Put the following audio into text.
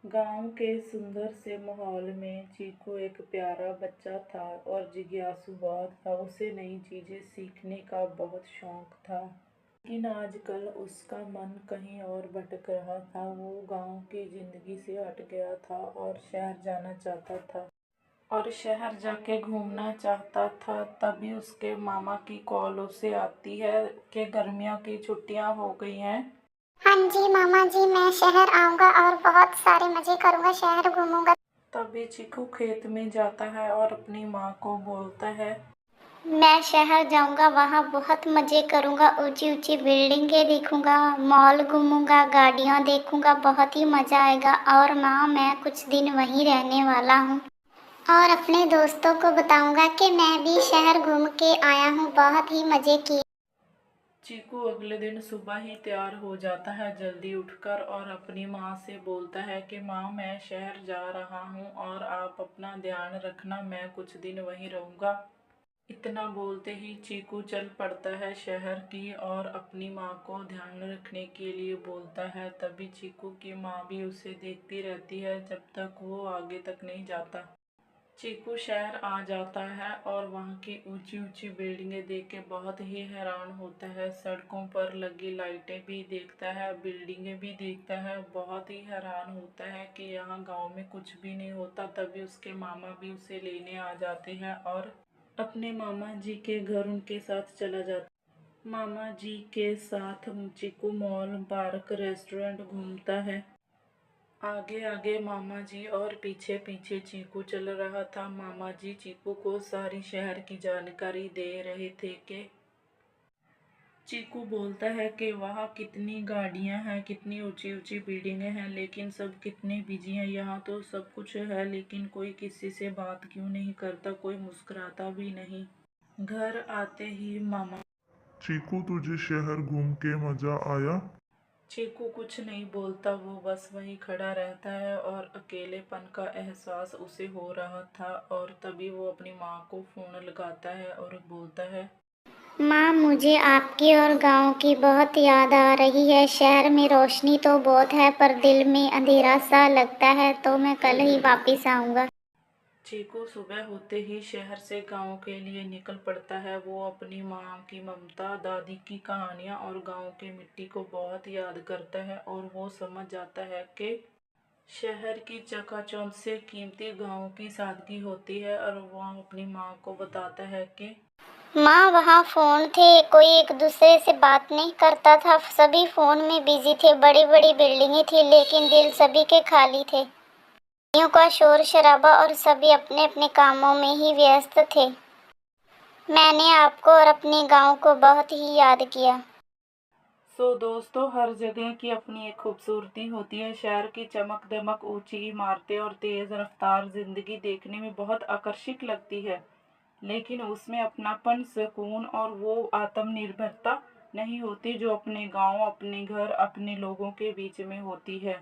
गांव के सुंदर से माहौल में चीकू एक प्यारा बच्चा था और जिज्ञासु बहुत था। उसे नई चीजें सीखने का बहुत शौक था। लेकिन आजकल उसका मन कहीं और भटक रहा था। वो गांव की जिंदगी से हट गया था और शहर जाना चाहता था और शहर जाके घूमना चाहता था। तभी उसके मामा की कॉल उसे आती है कि गर्मियों की छुट्टियां हो गई हैं। हाँ जी मामा जी, मैं शहर आऊंगा और बहुत सारे मजे करूंगा, शहर घूमूंगा। तभी चीकू खेत में जाता है और अपनी माँ को बोलता है, मैं शहर जाऊंगा, वहाँ बहुत मजे करूंगा, ऊंची ऊंची बिल्डिंगें देखूंगा, मॉल घूमूंगा, गाड़ियाँ देखूंगा, बहुत ही मजा आएगा। और माँ, मैं कुछ दिन वहीं रहने वाला हूँ और अपने दोस्तों को बताऊंगा कि मैं भी शहर घूम के आया हूँ, बहुत ही मजे किए। चीकू अगले दिन सुबह ही तैयार हो जाता है जल्दी उठकर और अपनी माँ से बोलता है कि माँ, मैं शहर जा रहा हूँ और आप अपना ध्यान रखना, मैं कुछ दिन वहीं रहूँगा। इतना बोलते ही चीकू चल पड़ता है शहर की और अपनी माँ को ध्यान रखने के लिए बोलता है। तभी चीकू की माँ भी उसे देखती रहती है जब तक वो आगे तक नहीं जाता। चीकू शहर आ जाता है और वहाँ की ऊंची ऊंची बिल्डिंगें देख के बहुत ही हैरान होता है। सड़कों पर लगी लाइटें भी देखता है, बिल्डिंगें भी देखता है। बहुत ही हैरान होता है कि यहाँ गांव में कुछ भी नहीं होता। तभी उसके मामा भी उसे लेने आ जाते हैं और अपने मामा जी के घर उनके साथ चला जाता। मामा जी के साथ चीकू मॉल, पार्क, रेस्टोरेंट घूमता है। आगे आगे मामा जी और पीछे पीछे चीकू चल रहा था। मामा जी चीकू को सारी शहर की जानकारी दे रहे थे कि चीकू बोलता है कि वहाँ कितनी गाड़ियाँ हैं, कितनी ऊंची ऊंची बिल्डिंगें हैं, लेकिन सब कितने बिजी हैं। यहाँ तो सब कुछ है लेकिन कोई किसी से बात क्यों नहीं करता, कोई मुस्कुराता भी नहीं। घर आते ही मामा चीकू, तुझे शहर घूम के मजा आया? चीकू कुछ नहीं बोलता, वो बस वहीं खड़ा रहता है और अकेलेपन का एहसास उसे हो रहा था। और तभी वो अपनी माँ को फोन लगाता है और बोलता है, माँ, मुझे आपकी और गांव की बहुत याद आ रही है। शहर में रोशनी तो बहुत है पर दिल में अंधेरा सा लगता है, तो मैं कल ही वापस आऊँगा। चीकू सुबह होते ही शहर से गांव के लिए निकल पड़ता है। वो अपनी माँ की ममता, दादी की कहानियाँ और गांव के मिट्टी को बहुत याद करता है और वो समझ जाता है कि शहर की चकाचौंध से कीमती गांव की सादगी होती है। और वो अपनी माँ को बताता है कि माँ, वहाँ फोन थे, कोई एक दूसरे से बात नहीं करता था, सभी फोन में बिजी थे। बड़ी बड़ी बिल्डिंगें थी लेकिन दिल सभी के खाली थे। गाड़ियों का शोर शराबा और सभी अपने अपने कामों में ही व्यस्त थे। मैंने आपको और अपने गांव को बहुत ही याद किया। दोस्तों, हर जगह की अपनी एक खूबसूरती होती है। शहर की चमक दमक, ऊंची इमारतें और तेज रफ्तार जिंदगी देखने में बहुत आकर्षक लगती है, लेकिन उसमें अपनापन, सुकून और वो आत्मनिर्भरता नहीं होती जो अपने गांव, अपने घर, अपने लोगों के बीच में होती है।